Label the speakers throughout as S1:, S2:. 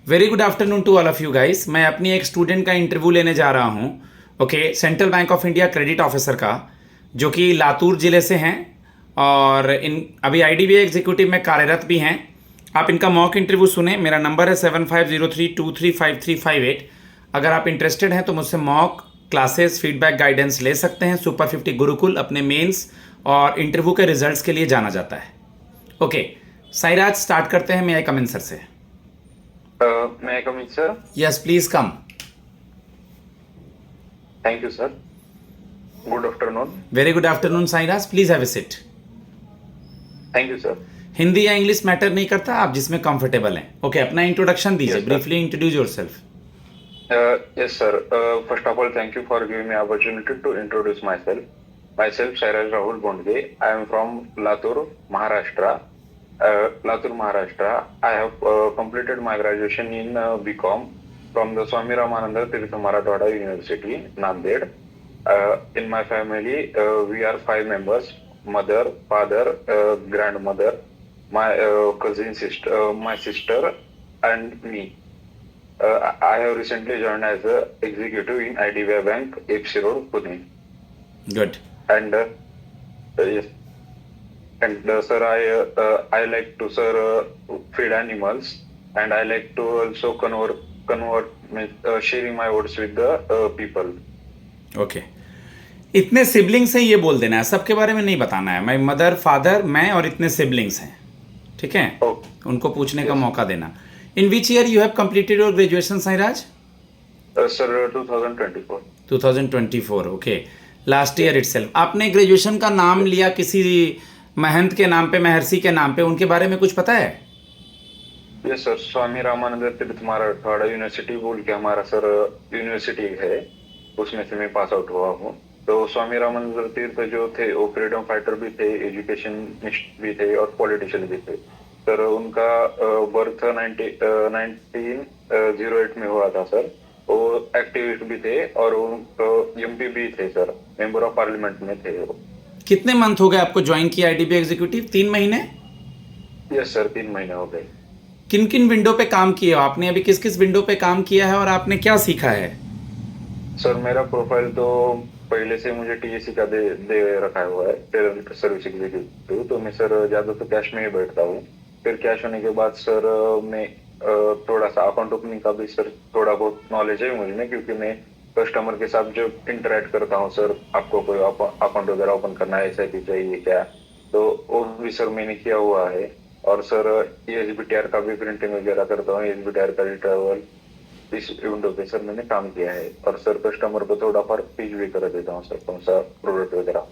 S1: Very good afternoon to all of you guys. मैं अपनी एक स्टूडेंट का इंटरव्यू लेने जा रहा हूँ। Okay, central bank of India credit officer का, जो कि लातूर ज़िले से हैं और इन अभी आईडीबीआई एग्जीक्यूटिव में कार्यरत भी हैं। आप इनका मॉक इंटरव्यू सुने। मेरा नंबर है 7503235358। अगर आप इंटरेस्टेड हैं तो मुझसे मॉक क्लासेस, फीडबैक, गाइडेंस ले सकते हैं। सुपर 50 गुरुकुल अपने मेंस और इंटरव्यू के रिजल्ट्स के लिए जाना जाता है। ओके साईराज, स्टार्ट करते हैं। मैं आई कम इन सर से?
S2: May I come in, sir?
S1: Yes please come.
S2: Thank you, sir. Good afternoon.
S1: Very good afternoon Sairaj, please have a seat.
S2: Thank you, sir.
S1: Hindi या इंग्लिश मैटर नहीं करता, आप जिसमें कंफर्टेबल हैं। ओके, अपना इंट्रोडक्शन दीजिए।
S2: Yes, sir.
S1: Briefly introduce yourself.
S2: Yes, sir. First of all, thank you for giving me opportunity to introduce myself. Myself, Sairaj Rahul Bondge. I am from Latur, Maharashtra. I have completed my graduation in BCom from the Swami Ramananda Tirtha Marathwada University, Nanded. In my family, we are 5 members: mother, father, grandmother, my my sister, and me. I have recently joined as an executive in IDBI Bank, FC Road, Pune.
S1: Good.
S2: And yes, and sir, I like to feed animals, and I like to also sharing my words with the people.
S1: Okay, इतने siblings हैं ये बोल देना है, सबके बारे में नहीं बताना है। मैं मदर, फादर, मैं और इतने सिबलिंग्स हैं, ठीक है? उनको पूछने का मौका देना। In which year you have completed your graduation Sairaj?
S2: Sir, 2024.
S1: 2024। Okay, last year itself. आपने ग्रेजुएशन का नाम लिया किसी महंत के नाम पे, महर्षि के नाम पे, उनके बारे में कुछ पता है?
S2: यस सर, स्वामी रामानंद तीर्थ मराठवाड़ा यूनिवर्सिटी बोल के हमारा सर यूनिवर्सिटी है, उसमें से मैं पास आउट हुआ हूँ। तो स्वामी रामानंद तीर्थ जो थे वो फ्रीडम फाइटर भी थे, एजुकेशनिस्ट भी थे और पॉलिटिशियन भी थे। सर उनका बर्थ 1908 में हुआ था सर। वो एक्टिविस्ट भी थे और एमपी भी थे सर, मेंबर ऑफ पार्लियामेंट में थे वो।
S1: कितने मंथ हो गए आपको ज्वाइन किया आईडीबीआई एग्जीक्यूटिव? 3 महीने?
S2: यस सर, 3 महीने हो गए।
S1: किन किन विंडो पे काम किया हो आपने? अभी किस किस विंडो पे काम किया है और आपने क्या सीखा है?
S2: सर मेरा प्रोफाइल तो पहले से मुझे टीएससी का दे रखा हुआ है, टेलर सर्विस एग्जीक्यूटिव। तो मैं सर ज्यादा तो कैश में ही बैठता हूँ। फिर कैश होने के बाद सर मैं थोड़ा सा अकाउंट ओपनिंग का भी सर थोड़ा बहुत नॉलेज है मुझे में, क्योंकि मैं कस्टमर के साथ जो इंटरेक्ट करता हूँ सर, आपको कोई अकाउंट वगैरह ओपन करना है, एसआईपी चाहिए क्या, तो वो भी सर मैंने किया हुआ है। और सर एसबीटीआर का भी प्रिंटिंग वगैरह करता हूँ, एसबीटीआर का रिट्रावल, इस विंडो पे सर मैंने काम किया है। और सर कस्टमर को थोड़ा फॉर पिच भी कर देता हूँ सर, कौन सा प्रोडक्ट वगैरह।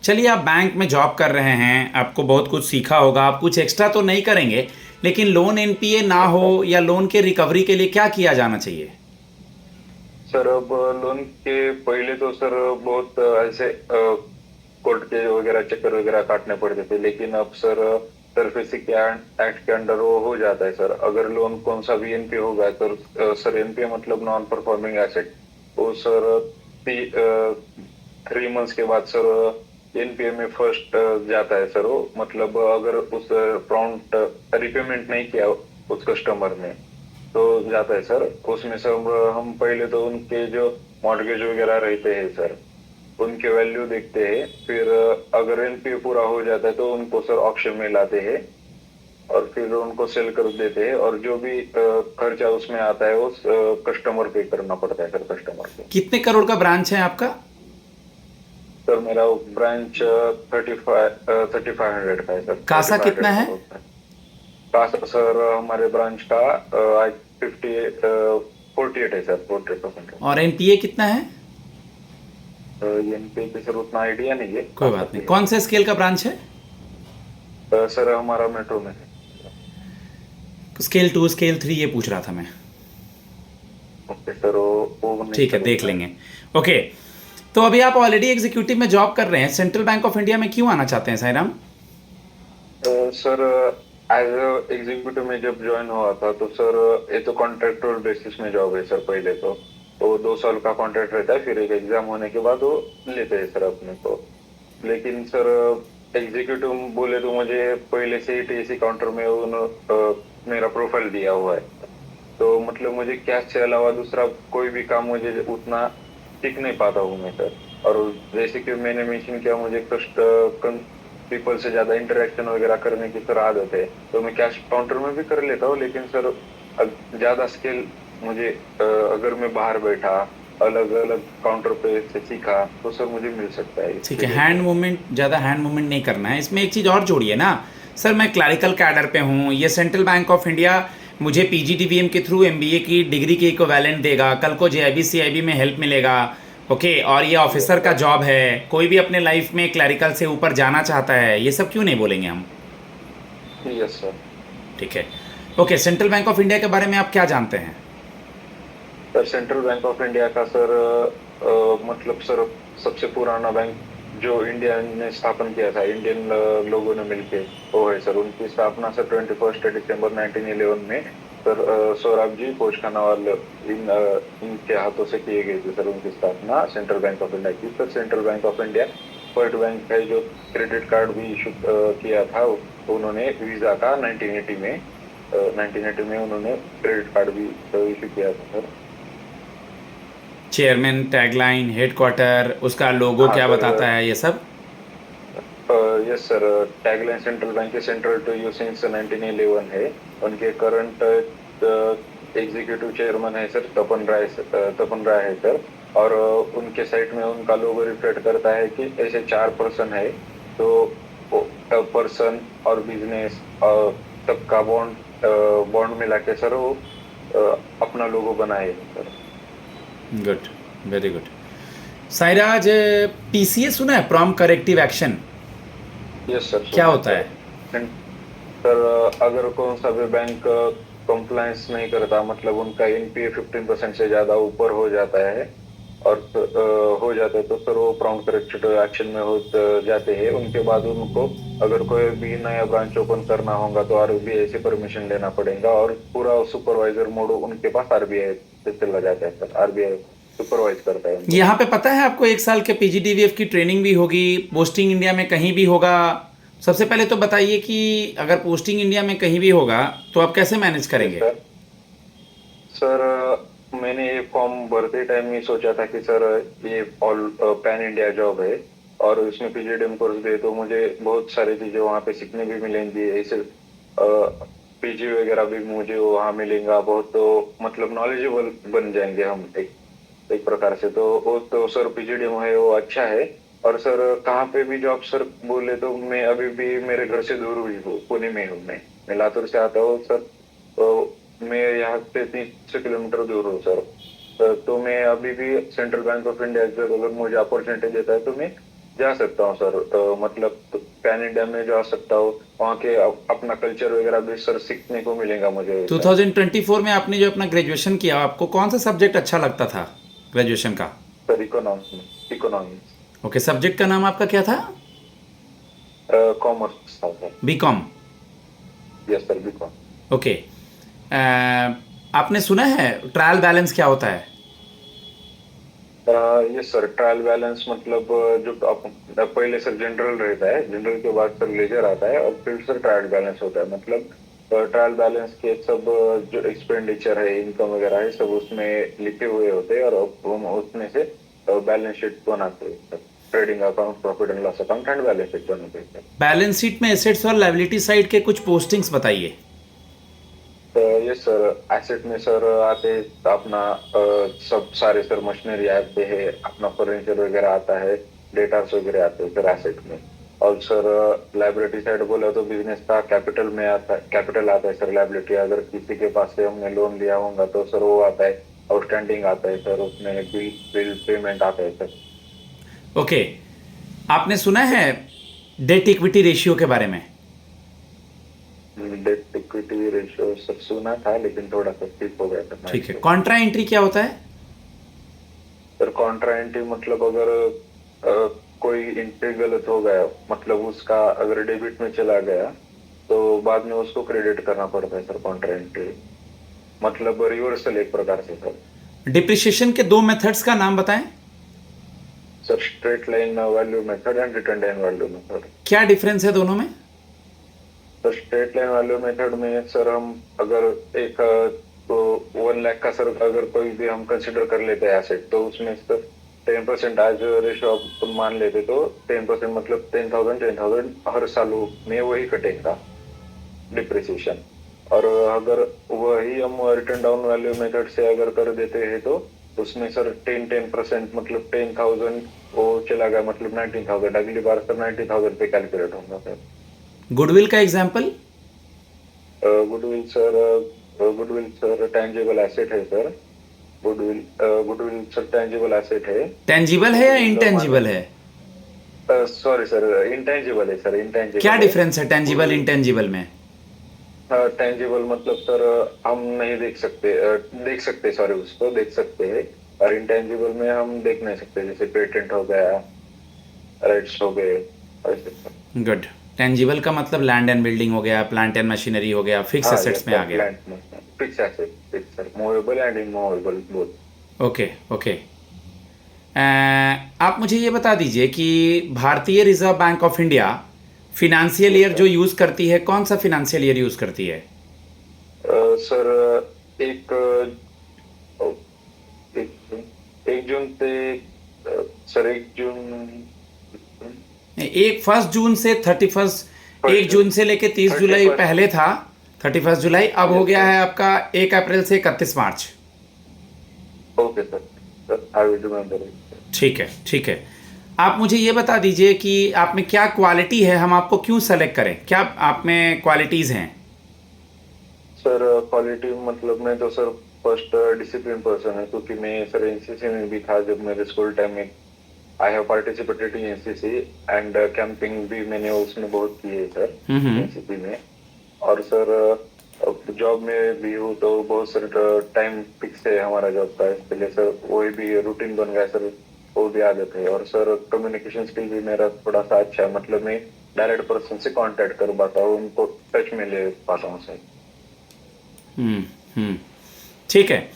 S1: चलिए, आप बैंक में जॉब कर रहे हैं, आपको बहुत कुछ सीखा होगा। आप कुछ एक्स्ट्रा तो नहीं करेंगे, लेकिन लोन एनपीए ना हो या लोन के रिकवरी के लिए क्या किया जाना चाहिए?
S2: सर अब लोन के पहले तो सर बहुत ऐसे कोर्ट के वगैरह चक्कर वगैरह काटने पड़ते थे, लेकिन अब सर सरफेसिंग एक्ट के अंडर वो हो जाता है सर। अगर लोन कौन सा भी एनपीए होगा तो सर एनपीए मतलब नॉन परफॉर्मिंग एसेट, वो सर 3 मंथ्स के बाद सर एनपीए में फर्स्ट जाता है सर। वो मतलब अगर उस प्रॉम्प्ट रिपेमेंट नहीं किया उस कस्टमर ने तो जाता है सर उसमें। सर हम पहले तो उनके जो मॉर्गेज वगैरह रहते हैं सर, उनके वैल्यू देखते हैं। फिर अगर एनपीए पूरा हो जाता है तो उनको सर ऑक्शन में लाते हैं और फिर उनको सेल कर देते हैं। और जो भी खर्चा उसमें आता है वो कस्टमर पे करना पड़ता है सर, कस्टमर को।
S1: कितने करोड़ का ब्रांच है आपका?
S2: सर मेरा ब्रांच 3500 का है सर।
S1: कासा कितना है?
S2: कासा सर हमारे ब्रांच का 48 है सर, 48%।
S1: और एनपीए कितना है?
S2: एनपीए पे सर उतना आइडिया नहीं है।
S1: कोई बात नहीं। कौन से स्केल का ब्रांच है?
S2: सर हमारा मेट्रो में है।
S1: स्केल 2, स्केल 3 ये पूछ रहा था मैं।
S2: ओके सर, वो
S1: ठीक है, देख लेंगे। ओके, तो अभी आप ऑलरेडी एग्जीक्यूटिव में जॉब कर रहे हैं, सेंट्रल बैंक ऑफ इंडिया में क्यों आना चाहते हैं साईराम?
S2: सर एज एग्जीक्यूटिव में जब ज्वाइन हुआ था तो सर ये तो कॉन्ट्रेक्चुअल बेसिस में जॉब है सर। पहले तो 2 साल का कॉन्ट्रैक्ट रहता है, फिर एक एग्जाम होने के बाद वो लेते हैं सर अपने को। लेकिन सर एग्जीक्यूटिव बोले तो मुझे पहले से ही टीएससी काउंटर में मेरा प्रोफाइल दिया हुआ है। तो मतलब मुझे कैश से अलावा दूसरा कोई भी काम मुझे उतना सीख नहीं पाता हूँ मैं सर। और जैसे कि मैंने मेंशन किया, मुझे पीपल से ज्यादा इंटरेक्शन वगैरह करने की सर आदत है, तो मैं कैश काउंटर में भी कर लेता हूँ, लेकिन सर ज्यादा स्किल मुझे अगर मैं बाहर बैठा अलग अलग काउंटर पे से सीखा तो सर मुझे मिल सकता है
S1: ठीक
S2: इसके
S1: है,
S2: लिए
S1: हैंड
S2: सर।
S1: मूवमेंट, ज़्यादा हैंड मूवमेंट नहीं करना है। इसमें एक चीज़ और जोड़िए ना सर, मैं क्लरिकल कैडर पे हूँ, ये सेंट्रल बैंक ऑफ इंडिया मुझे पीजीडीवीएम के थ्रू एमबीए की डिग्री के इक्विवेलेंट देगा, कल को जेआईबी सीआईबी में हेल्प मिलेगा। ओके, और ये
S2: यस
S1: ऑफिसर का
S2: सर।
S1: जॉब है, कोई भी अपने लाइफ में क्लरिकल से ऊपर जाना चाहता है, ये सब क्यों नहीं बोलेंगे हम।
S2: Yes sir.
S1: ठीक है। Okay, central bank of India के बारे में आप क्या जानते हैं।
S2: Sir central bank of India का सर मतलब सर सबसे पुराना बैंक जो इंडिया ने स्थापन किया था, इंडियन लोगों ने मिलके, वो है सर। उनकी स्थापना सर 21 दिसंबर 1911 में सर सोहराबजी पोचखानावाल इनके हाथों से किए गए थे सर। उनकी स्थापना सेंट्रल बैंक ऑफ इंडिया की sir. Central bank of India first bank है जो क्रेडिट कार्ड भी इशू किया था उन्होंने, वीजा का 1980 में। 1980 में उन्होंने क्रेडिट कार्ड भी इशू किया था सर।
S1: चेयरमैन, टैगलाइन, हेडक्वार्टर, उसका लोगो
S2: हाँ
S1: क्या
S2: सर।
S1: बताता है, ये सब।
S2: Yes sir. Tagline central bank central to you since 1911 है। उनके करंट एग्जीक्यूटिव चेयरमैन है सर तपन राय है सर। और उनके साइट में उनका लोगो रिफ्लेक्ट करता है कि ऐसे 4 पर्सन है, तो पर्सन और बिजनेस सबका बॉन्ड बॉन्ड मिला के सर वो अपना लोगो बनाए sir.
S1: Good, very good. Sairaj, PCA सुना है, prompt corrective action,
S2: yes sir
S1: क्या
S2: सुना है
S1: होता
S2: सर।
S1: है।
S2: सर अगर कौन सा भी बैंक कंप्लायंस नहीं करता, मतलब उनका एनपीए 15% से ज्यादा ऊपर हो जाता है और हो जाता है, तो सर वो प्रॉम्प्ट करेक्टिव एक्शन में हो जाते हैं। उनके बाद उनको अगर कोई भी नया ब्रांच ओपन करना होगा तो आरबीआई से परमिशन लेना पड़ेगा, और पूरा सुपरवाइजर मोड उनके पास आरबीआई से चला जाता है सर। आरबीआई सुपरवाइज करता है उनको।
S1: यहाँ पे पता है आपको, 1 साल के पीजीडीवीएफ की ट्रेनिंग भी होगी, पोस्टिंग इंडिया में कहीं भी होगा। सबसे पहले तो बताइए कि अगर पोस्टिंग इंडिया में कहीं भी होगा तो आप कैसे मैनेज
S2: यस
S1: करेंगे।
S2: सर। सर मैंने ये फॉर्म भरते टाइम ही सोचा था कि सर ये ऑल पैन इंडिया जॉब है और इसमें पीजीडीएम कोर्स भी है, तो मुझे बहुत सारी चीजें वहाँ पे सीखने भी मिलेंगी। ऐसे पीजी वगैरह भी मुझे वहाँ मिलेगा बहुत, तो मतलब नॉलेजेबल बन जाएंगे हम एक प्रकार से। तो वो तो सर पीजीडीएम है वो अच्छा है। और सर कहाँ पे भी जॉब सर बोले तो मैं अभी भी मेरे घर से दूर हुई हूँ, पुणे में हूँ मैं लातूर से आता हूँ सर। तो मैं यहाँ से 30 किलोमीटर दूर हूँ सर। तो मैं अभी भी सेंट्रल बैंक ऑफ इंडिया जब अगर मुझे अपॉर्चुनिटी देता है तो मैं जा सकता हूँ सर। मतलब पैन इंडिया में जा सकता हूँ, वहाँ के अपना कल्चर वगैरह भी सर सीखने को मिलेगा मुझे सर।
S1: 2024 में आपने जो अपना ग्रेजुएशन किया, आपको कौन सा सब्जेक्ट अच्छा लगता था ग्रेजुएशन का।
S2: Sir economics economics.
S1: Okay, subject का नाम आपका क्या था।
S2: कॉमर्स था sir.
S1: BCom.
S2: Yes sir BCom.
S1: Okay, आपने सुना है ट्रायल बैलेंस क्या होता है।
S2: Yes sir. ट्रायल बैलेंस मतलब जो पहले सर जनरल रहता है, जनरल के बाद सर लेजर आता है और फिर सर ट्रायल बैलेंस होता है। मतलब ट्रायल बैलेंस के सब जो एक्सपेंडिचर है, इनकम वगैरह है, सब उसमें लिखे हुए होते हैं और हम उसमें से बैलेंस शीट बनाते हैं sir. Trading account, profit and loss account and balance sheet बनाते हैं सर।
S1: बैलेंस शीट में एसेट्स और लायबिलिटी साइड के कुछ पोस्टिंग्स बताइए।
S2: Yes sir. एसेट में सर आते अपना सब सारे सर मशीनरी आते हैं, अपना फर्नीचर वगैरह आता है, डेटास वगैरह आते हैं सर एसेट में। और सर लाइबिलिटी साइड बोला तो बिजनेस का कैपिटल में आता है, कैपिटल आता है सर। लाइबिलिटी अगर किसी के पास से हमने लोन लिया होगा तो सर वो आता है। आउटस्टैंडिंग आता है सर, उसमें बिल बिल पेमेंट आता है सर।
S1: ओके, आपने सुना है डेट इक्विटी रेशियो के बारे में।
S2: डेट इक्विटी रेशियो सर सुना था, लेकिन थोड़ा सा स्किप हो गया था
S1: ठीक है,
S2: माइंड से।
S1: कॉन्ट्रा एंट्री क्या होता है।
S2: सर कॉन्ट्रा एंट्री मतलब अगर कोई एंट्री गलत हो गया, मतलब उसका अगर डेबिट में चला गया तो बाद में उसको क्रेडिट करना पड़ता है सर। कॉन्ट्रा एंट्री मतलब रिवर्सल एक प्रकार से सर।
S1: डिप्रिसिएशन के 2 मेथड्स का नाम बताएं।
S2: Sir straight line value method and return line value method.
S1: क्या डिफरेंस है दोनों में।
S2: Sir straight line value method में सर हम अगर एक तो 1 लाख का सर अगर कोई भी हम कंसिडर कर लेते हैं एसेट, तो उसमें सर 10% आज रेशो अपन मान लेते तो 10% मतलब 10,000 हर साल में वही कटेगा डिप्रिसिएशन। और अगर वही हम रिटर्न डाउन वैल्यू मेथड से अगर कर देते हैं तो उसमें सर 10% मतलब 10,000 वो चला गया, मतलब 19,000, अगली बार सर 90,000 पे कैलकुलेट होगा सर।
S1: गुडविल का example?
S2: Goodwill sir tangible asset है sir. Goodwill sir tangible asset है।
S1: टेंजिबल है या इंटेंजिबल है?
S2: सॉरी सर, इंटेंजिबल है सर, इंटेंजिबल।
S1: क्या डिफरेंस है टेंजिबल इंटेंजिबल में?
S2: टेंजिबल मतलब सर हम नहीं देख सकते सॉरी, उसको देख सकते हैं, और इंटेंजिबल में हम देख नहीं सकते, जैसे पेटेंट हो गया, राइट्स हो गए, ऐसे सर।
S1: गुड। टेंजिबल का मतलब लैंड एंड बिल्डिंग हो गया, प्लांट एंड मशीनरी हो गया, फिक्स एसेट्स में आ गया।
S2: Fix asset, fix sir, movable and immovable both.
S1: Okay okay. आप मुझे ये बता दीजिए कि भारतीय reserve bank of India financial year जो यूज़ करती है, कौन सा फिनेंशियल ईयर यूज़ करती है?
S2: सर एक एक जून से सर
S1: 1 जून से 31, 1 जून से लेके 30 जुलाई पहले था, 31 जुलाई, अब हो गया है आपका 1 अप्रैल से 31 March.
S2: Okay sir, I will remember it.
S1: ठीक है ठीक है। आप मुझे ये बता दीजिए कि आप में क्या क्वालिटी है, हम आपको क्यों सेलेक्ट करें, क्या आप में क्वालिटीज़ हैं?
S2: सर क्वालिटी मतलब मैं तो सर फर्स्ट डिसिप्लिन पर्सन है, क्योंकि मैं सर एनसीसी में भी था जब मेरे स्कूल टाइम में। I have participated in NCC and camping भी मैंने उसमें बहुत की है सर, एनसीसी में। और सर जॉब में भी हूँ तो बहुत सर टाइम फिक्स है हमारा जॉब का, इसलिए सर वही भी रूटीन बन गया सर, वो भी आदत है। और सर कम्युनिकेशन स्किल भी मेरा थोड़ा सा अच्छा है, मतलब मैं डायरेक्ट पर्सन से कांटेक्ट कर पाता हूँ, उनको टच में ले पाता हूँ सर।
S1: ठीक है।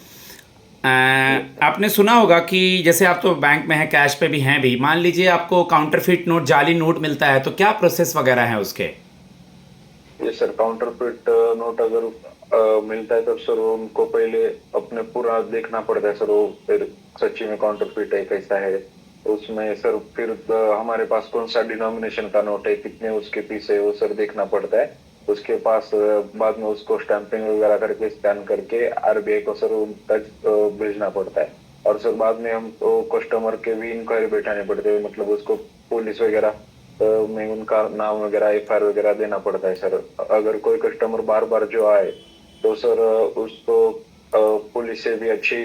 S1: आपने सुना होगा कि जैसे आप तो बैंक में हैं, कैश पे भी हैं भी, मान लीजिए आपको काउंटरफिट नोट, जाली नोट मिलता है, तो क्या प्रोसेस वगैरह है उसके?
S2: ये सर काउंटरफिट नोट अगर मिलता है तब सर उनको पहले अपने पूरा देखना पड़ता है सर, वो फिर सच्ची में काउंटरफिट है कैसा है उसमें सर। फिर हमारे पास कौन सा डिनोमिनेशन का नोट है, कितने उसके पीस है, वो सर देखना पड़ता है। उसके पास बाद में उसको स्टैंपिंग वगैरह करके स्कैन करके आरबीआई को सर उन तक भेजना पड़ता है। और सर बाद में हम तो कस्टमर के भी इंक्वायरी बैठाने पड़ते हैं, मतलब उसको पुलिस वगैरह में उनका नाम वगैरह एफआईआर वगैरह देना पड़ता है सर। अगर कोई कस्टमर बार बार जो आए तो सर उसको पुलिस से भी अच्छी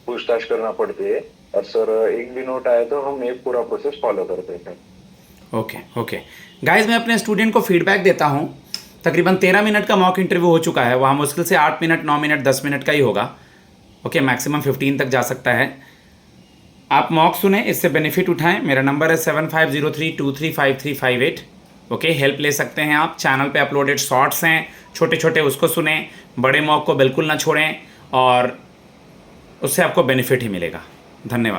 S2: पूछताछ करना पड़ती है। और सर एक भी नोट आए तो हम ये पूरा प्रोसेस फॉलो करते हैं।
S1: ओके ओके गाइज, मैं अपने स्टूडेंट को फीडबैक देता हूँ। तकरीबन 13 मिनट का मॉक इंटरव्यू हो चुका है, वहाँ मुश्किल से 8 मिनट 9 मिनट 10 मिनट का ही होगा। ओके, मैक्सिमम 15 तक जा सकता है। आप मॉक सुने, इससे बेनिफिट उठाएं। मेरा नंबर है 7503235358। ओके, हेल्प ले सकते हैं आप। चैनल पे अपलोडेड शॉर्ट्स हैं छोटे छोटे, उसको सुने। बड़े मॉक को बिल्कुल ना छोड़ें, और उससे आपको बेनिफिट ही मिलेगा। धन्यवाद।